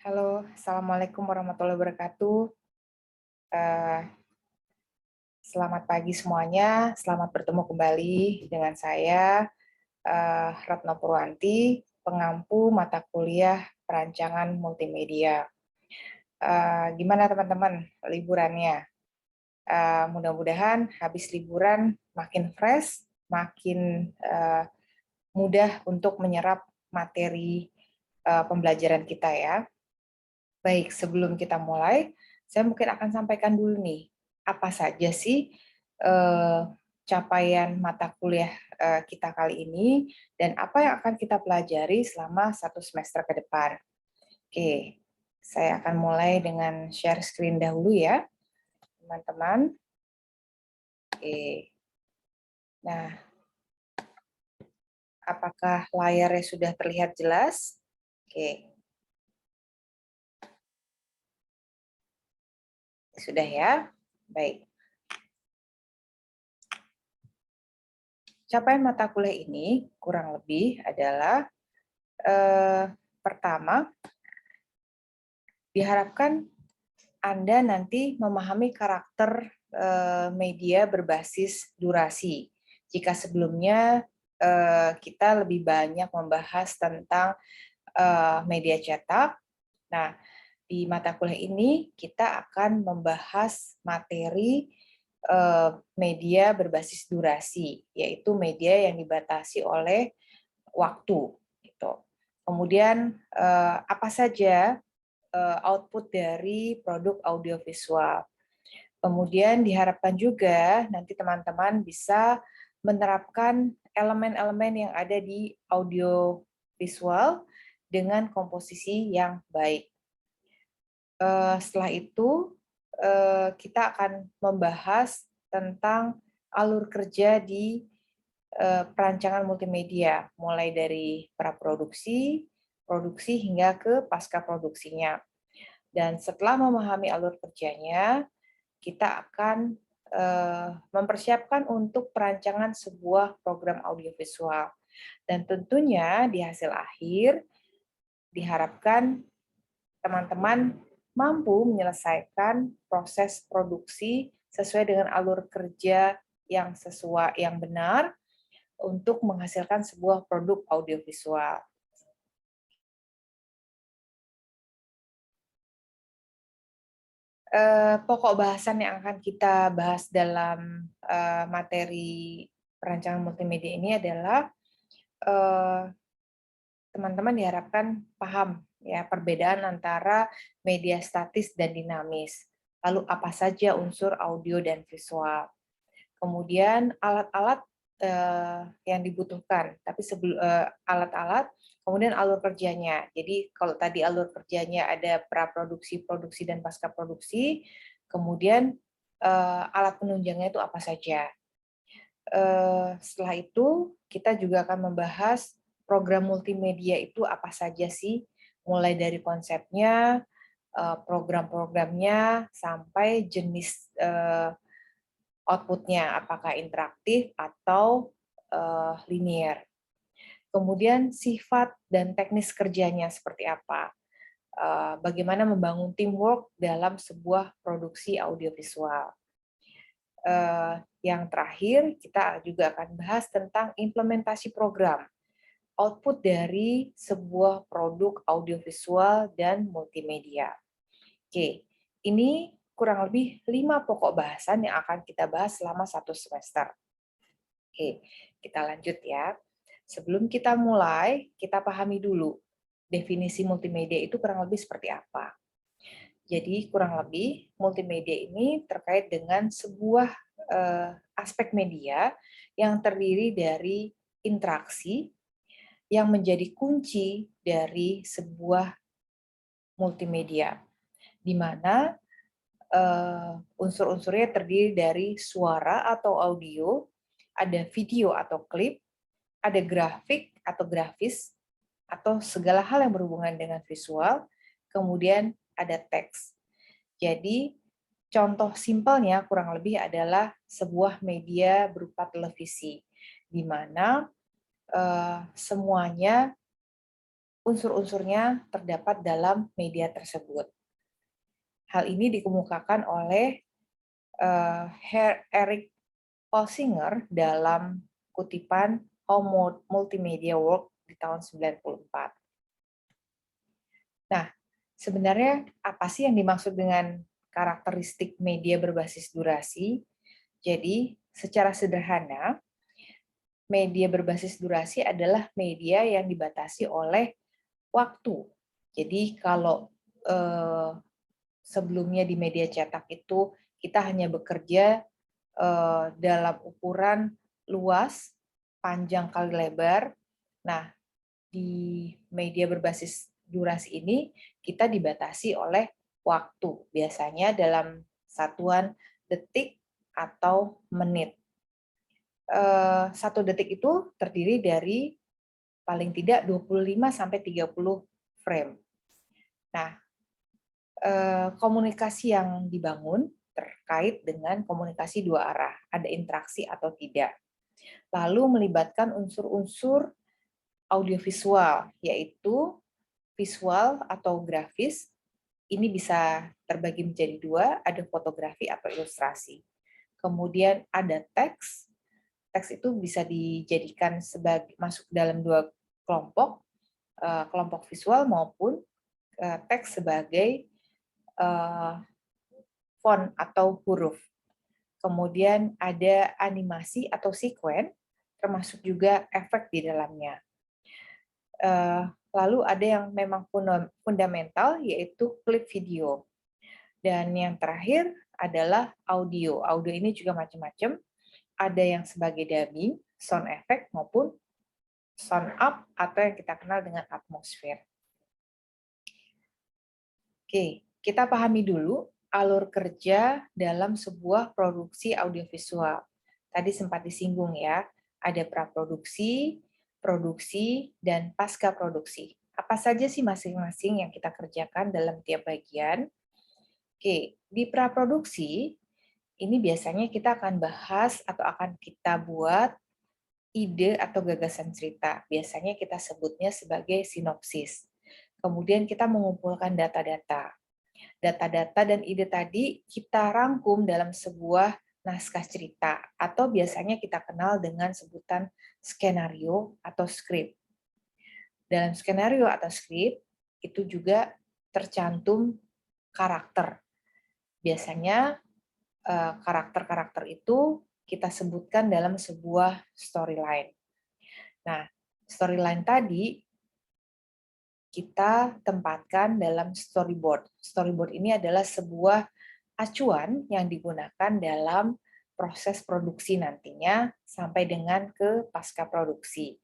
Halo, Assalamualaikum warahmatullahi wabarakatuh. Eh, Selamat pagi semuanya, selamat bertemu kembali dengan saya, Retno Purwanti, pengampu mata kuliah perancangan multimedia. Gimana teman-teman liburannya? Mudah-mudahan habis liburan makin fresh, makin mudah untuk menyerap materi pembelajaran kita ya. Baik, sebelum kita mulai, saya mungkin akan sampaikan dulu nih, apa saja sih eh, capaian mata kuliah kita kali ini, dan apa yang akan kita pelajari selama 1 semester ke depan. Oke, saya akan mulai dengan share screen dahulu ya, teman-teman. Oke, nah, apakah layarnya sudah terlihat jelas? Oke, sudah ya? Baik. Capaian mata kuliah ini kurang lebih adalah pertama, diharapkan Anda nanti memahami karakter media berbasis durasi. Jika sebelumnya kita lebih banyak membahas tentang media cetak, nah di mata kuliah ini kita akan membahas materi media berbasis durasi, yaitu media yang dibatasi oleh waktu. Gitu. Kemudian apa saja output dari produk audiovisual. Kemudian diharapkan juga nanti teman-teman bisa menerapkan elemen-elemen yang ada di audiovisual dengan komposisi yang baik. Setelah itu kita akan membahas tentang alur kerja di perancangan multimedia, mulai dari praproduksi, produksi hingga ke pasca produksinya. Dan setelah memahami alur kerjanya, kita akan mempersiapkan untuk perancangan sebuah program audiovisual. Dan tentunya di hasil akhir diharapkan teman-teman mampu menyelesaikan proses produksi sesuai dengan alur kerja yang sesuai, yang benar untuk menghasilkan sebuah produk audiovisual. Pokok bahasan yang akan kita bahas dalam materi perancangan multimedia ini adalah teman-teman diharapkan paham ya perbedaan antara media statis dan dinamis. Lalu apa saja unsur audio dan visual. Kemudian alat-alat yang dibutuhkan, tapi sebelum alat-alat, kemudian alur kerjanya. Jadi kalau tadi alur kerjanya ada praproduksi, produksi, dan pasca produksi, kemudian alat penunjangnya itu apa saja. Setelah itu kita juga akan membahas program multimedia itu apa saja sih, mulai dari konsepnya, program-programnya, sampai jenis outputnya, apakah interaktif atau linear. Kemudian sifat dan teknis kerjanya seperti apa, bagaimana membangun teamwork dalam sebuah produksi audiovisual. Yang terakhir, kita juga akan bahas tentang implementasi program, output dari sebuah produk audiovisual dan multimedia. Oke, ini kurang lebih 5 pokok bahasan yang akan kita bahas selama 1 semester. Oke, kita lanjut ya. Sebelum kita mulai, kita pahami dulu definisi multimedia itu kurang lebih seperti apa. Jadi kurang lebih multimedia ini terkait dengan sebuah aspek media yang terdiri dari interaksi yang menjadi kunci dari sebuah multimedia, di mana unsur-unsurnya terdiri dari suara atau audio, ada video atau klip, ada grafik atau grafis, atau segala hal yang berhubungan dengan visual, kemudian ada teks. Jadi, contoh simpelnya kurang lebih adalah sebuah media berupa televisi, di mana semuanya unsur-unsurnya terdapat dalam media tersebut. Hal ini dikemukakan oleh Eric Holsinger dalam kutipan How Multimedia Work di tahun 94. Nah, sebenarnya apa sih yang dimaksud dengan karakteristik media berbasis durasi? Jadi, secara sederhana, media berbasis durasi adalah media yang dibatasi oleh waktu. Jadi, kalau sebelumnya di media cetak itu kita hanya bekerja dalam ukuran luas, panjang kali lebar. Nah, di media berbasis durasi ini kita dibatasi oleh waktu, biasanya dalam satuan detik atau menit. 1 detik itu terdiri dari paling tidak 25 sampai 30 frame. Nah, komunikasi yang dibangun terkait dengan komunikasi dua arah, ada interaksi atau tidak. Lalu melibatkan unsur-unsur audiovisual, yaitu visual atau grafis. Ini bisa terbagi menjadi dua, ada fotografi atau ilustrasi. Kemudian ada teks. Teks itu bisa dijadikan sebagai masuk dalam dua kelompok, kelompok visual maupun teks sebagai font atau huruf. Kemudian ada animasi atau sekuen, termasuk juga efek di dalamnya. Lalu ada yang memang fundamental, yaitu klip video. Dan yang terakhir adalah audio. Audio ini juga macam-macam. Ada yang sebagai dubbing, sound effect, maupun sound up, atau yang kita kenal dengan atmosfer. Oke, kita pahami dulu alur kerja dalam sebuah produksi audiovisual. Tadi sempat disinggung ya, ada praproduksi, produksi, dan pasca produksi. Apa saja sih masing-masing yang kita kerjakan dalam tiap bagian? Oke, di praproduksi, ini biasanya kita akan bahas atau akan kita buat ide atau gagasan cerita. Biasanya kita sebutnya sebagai sinopsis. Kemudian kita mengumpulkan data-data. Data-data dan ide tadi kita rangkum dalam sebuah naskah cerita, atau biasanya kita kenal dengan sebutan skenario atau skrip. Dalam skenario atau skrip, itu juga tercantum karakter. Biasanya karakter-karakter itu kita sebutkan dalam sebuah storyline. Nah, storyline tadi kita tempatkan dalam storyboard. Storyboard ini adalah sebuah acuan yang digunakan dalam proses produksi nantinya sampai dengan ke pasca produksi.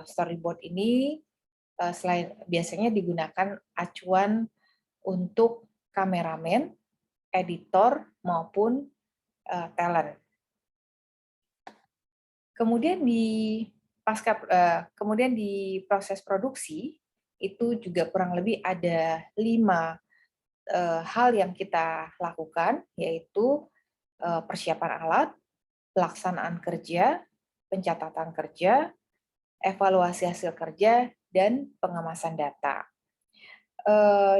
Storyboard ini selain biasanya digunakan acuan untuk kameramen, editor, maupun talent. Kemudian kemudian di proses produksi itu juga kurang lebih ada 5 hal yang kita lakukan, yaitu persiapan alat, pelaksanaan kerja, pencatatan kerja, evaluasi hasil kerja, dan pengemasan data.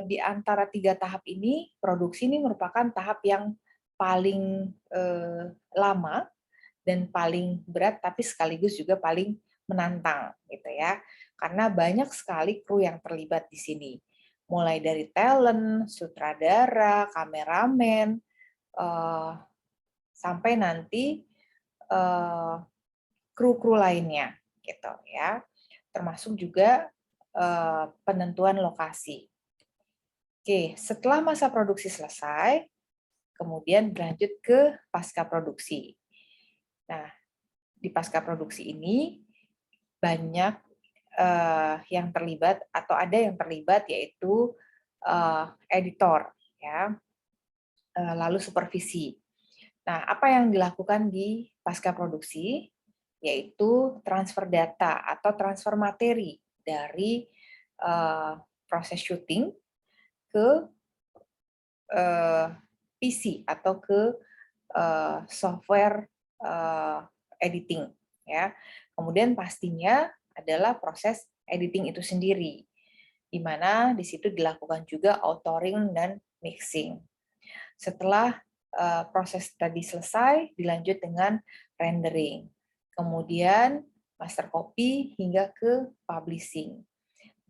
Di antara 3 tahap ini, produksi ini merupakan tahap yang paling lama dan paling berat, tapi sekaligus juga paling menantang, gitu ya. Karena banyak sekali kru yang terlibat di sini. Mulai dari talent, sutradara, kameramen, sampai nanti kru-kru lainnya, gitu ya. Termasuk juga penentuan lokasi. Oke, setelah masa produksi selesai, kemudian berlanjut ke pasca produksi. Nah, di pasca produksi ini banyak yang terlibat atau ada yang terlibat, yaitu editor, ya, lalu supervisi. Nah, apa yang dilakukan di pasca produksi? Yaitu transfer data atau transfer materi dari proses syuting ke PC atau ke software editing, ya. Kemudian pastinya adalah proses editing itu sendiri, di mana di situ dilakukan juga authoring dan mixing. Setelah proses tadi selesai, dilanjut dengan rendering. Kemudian master copy hingga ke publishing.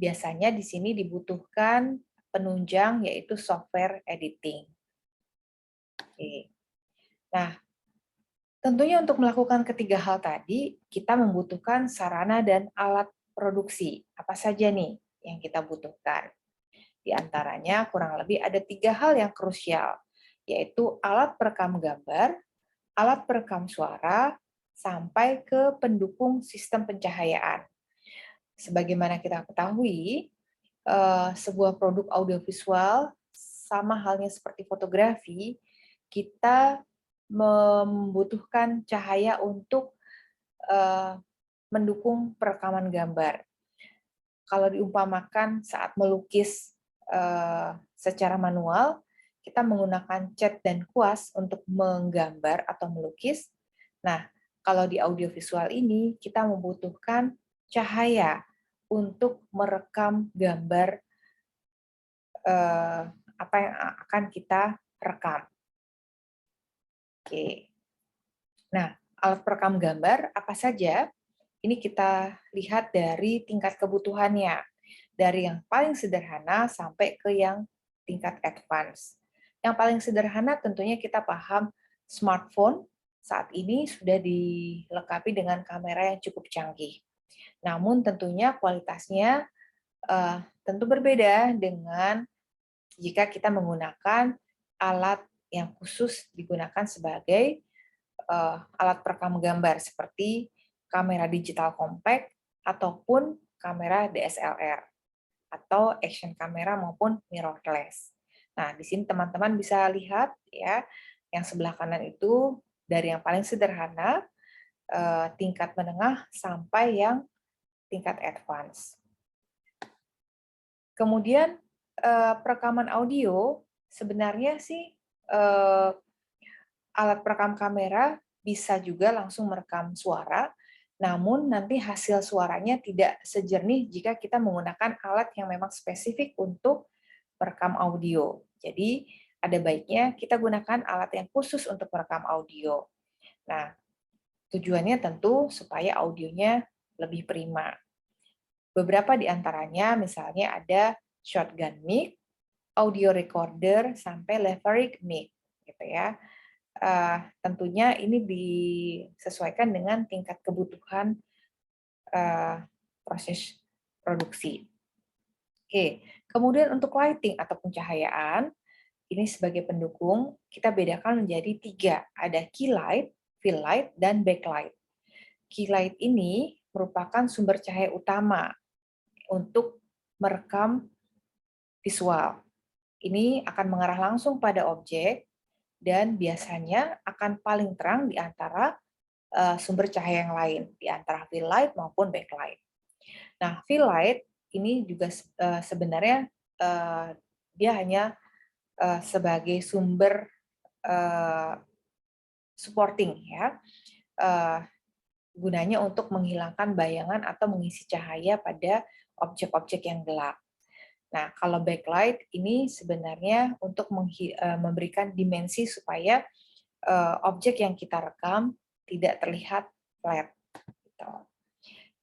Biasanya di sini dibutuhkan penunjang yaitu software editing. Oke. Nah, tentunya untuk melakukan ketiga hal tadi, kita membutuhkan sarana dan alat produksi. Apa saja nih yang kita butuhkan? Di antaranya kurang lebih ada 3 hal yang krusial, yaitu alat perekam gambar, alat perekam suara, sampai ke pendukung sistem pencahayaan. Sebagaimana kita ketahui, sebuah produk audiovisual sama halnya seperti fotografi, kita membutuhkan cahaya untuk mendukung perekaman gambar. Kalau diumpamakan saat melukis secara manual, kita menggunakan cat dan kuas untuk menggambar atau melukis. Nah, kalau di audiovisual ini, kita membutuhkan cahaya untuk merekam gambar apa yang akan kita rekam. Oke. Nah, alat perekam gambar apa saja? Ini kita lihat dari tingkat kebutuhannya. Dari yang paling sederhana sampai ke yang tingkat advance. Yang paling sederhana tentunya kita paham smartphone saat ini sudah dilengkapi dengan kamera yang cukup canggih. Namun tentunya kualitasnya tentu berbeda dengan jika kita menggunakan alat yang khusus digunakan sebagai alat perekam gambar seperti kamera digital compact ataupun kamera DSLR atau action kamera maupun mirrorless. Nah, di sini teman-teman bisa lihat ya, yang sebelah kanan itu dari yang paling sederhana, tingkat menengah sampai yang tingkat advance. Kemudian perekaman audio sebenarnya sih alat perekam kamera bisa juga langsung merekam suara, namun nanti hasil suaranya tidak sejernih jika kita menggunakan alat yang memang spesifik untuk merekam audio. Jadi ada baiknya kita gunakan alat yang khusus untuk merekam audio. Nah, tujuannya tentu supaya audionya lebih prima. Beberapa di antaranya misalnya ada shotgun mic, audio recorder, sampai lavalier mic, gitu ya. Tentunya ini disesuaikan dengan tingkat kebutuhan proses produksi. Oke, kemudian untuk lighting atau pencahayaan, ini sebagai pendukung kita bedakan menjadi 3. Ada key light, fill light, dan backlight. Key light ini merupakan sumber cahaya utama untuk merekam visual. Ini akan mengarah langsung pada objek dan biasanya akan paling terang di antara sumber cahaya yang lain, di antara fill light maupun backlight. Nah, fill light ini juga sebenarnya dia hanya sebagai sumber supporting ya, gunanya untuk menghilangkan bayangan atau mengisi cahaya pada objek-objek yang gelap. Nah, kalau backlight ini sebenarnya untuk memberikan dimensi supaya objek yang kita rekam tidak terlihat flat. Gitu.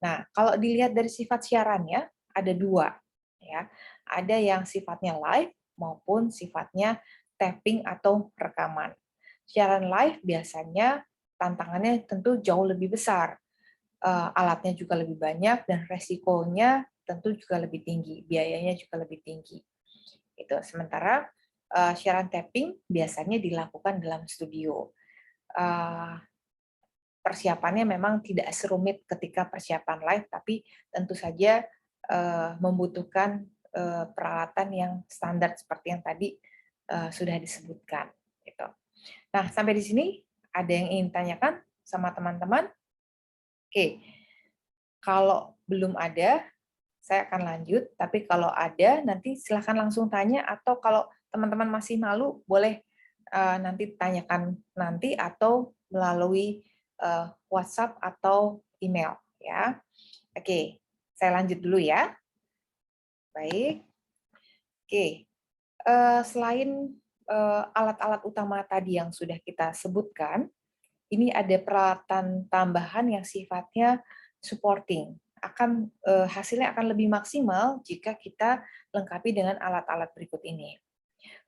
Nah, kalau dilihat dari sifat siarannya ada 2, ya. Ada yang sifatnya live maupun sifatnya tapping atau rekaman. Siaran live biasanya tantangannya tentu jauh lebih besar. Alatnya juga lebih banyak dan resikonya tentu juga lebih tinggi, biayanya juga lebih tinggi. Itu. Sementara siaran tapping biasanya dilakukan dalam studio. Persiapannya memang tidak serumit ketika persiapan live, tapi tentu saja membutuhkan peralatan yang standar seperti yang tadi sudah disebutkan. Gitu. Nah, sampai di sini ada yang ingin tanyakan sama teman-teman? Oke, kalau belum ada, saya akan lanjut, tapi kalau ada, nanti silakan langsung tanya, atau kalau teman-teman masih malu, boleh nanti tanyakan nanti, atau melalui WhatsApp atau email. Ya. Oke, Saya lanjut dulu ya. Baik. Oke. Selain alat-alat utama tadi yang sudah kita sebutkan, ini ada peralatan tambahan yang sifatnya supporting. Hasilnya akan lebih maksimal jika kita lengkapi dengan alat-alat berikut ini.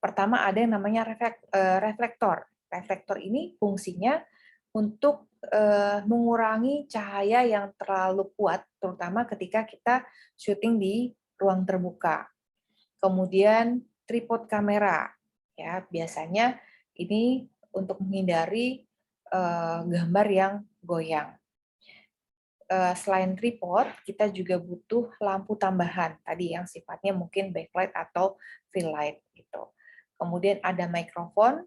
Pertama ada yang namanya reflektor. Reflektor ini fungsinya untuk mengurangi cahaya yang terlalu kuat, terutama ketika kita syuting di ruang terbuka. Kemudian tripod kamera, ya biasanya ini untuk menghindari gambar yang goyang. Selain tripod, kita juga butuh lampu tambahan tadi yang sifatnya mungkin backlight atau fill light gitu. Kemudian ada mikrofon.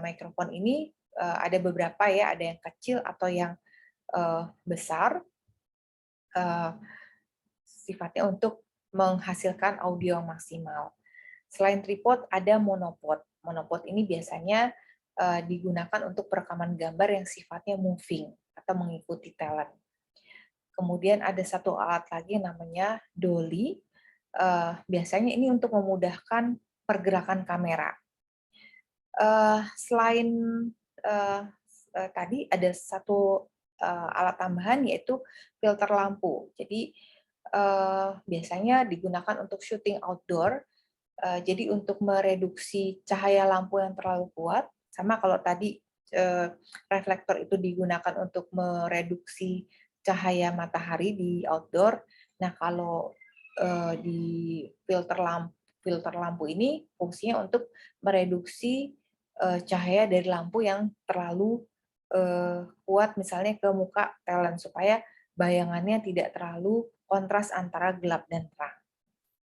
Mikrofon ini ada beberapa ya, ada yang kecil atau yang besar. Sifatnya untuk menghasilkan audio maksimal. Selain tripod, ada monopod. Monopod ini biasanya digunakan untuk perekaman gambar yang sifatnya moving atau mengikuti talent. Kemudian ada satu alat lagi namanya dolly. Biasanya ini untuk memudahkan pergerakan kamera. Selain tadi ada satu alat tambahan yaitu filter lampu. Jadi biasanya digunakan untuk syuting outdoor. Jadi untuk mereduksi cahaya lampu yang terlalu kuat, sama kalau tadi reflektor itu digunakan untuk mereduksi cahaya matahari di outdoor. Nah, kalau di filter lampu ini fungsinya untuk mereduksi cahaya dari lampu yang terlalu kuat, misalnya ke muka talent, supaya bayangannya tidak terlalu kontras antara gelap dan terang.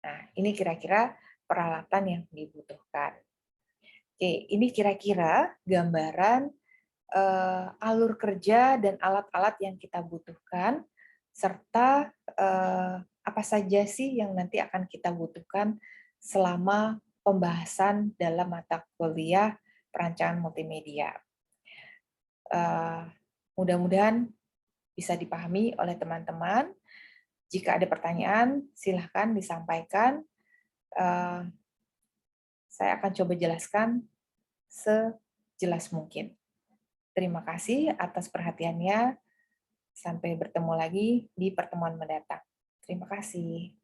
Nah, ini kira-kira peralatan yang dibutuhkan. Oke, ini kira-kira gambaran alur kerja dan alat-alat yang kita butuhkan, serta apa saja sih yang nanti akan kita butuhkan selama pembahasan dalam mata kuliah perancangan multimedia. Mudah-mudahan bisa dipahami oleh teman-teman. Jika ada pertanyaan, silahkan disampaikan. Saya akan coba jelaskan sejelas mungkin. Terima kasih atas perhatiannya. Sampai bertemu lagi di pertemuan mendatang. Terima kasih.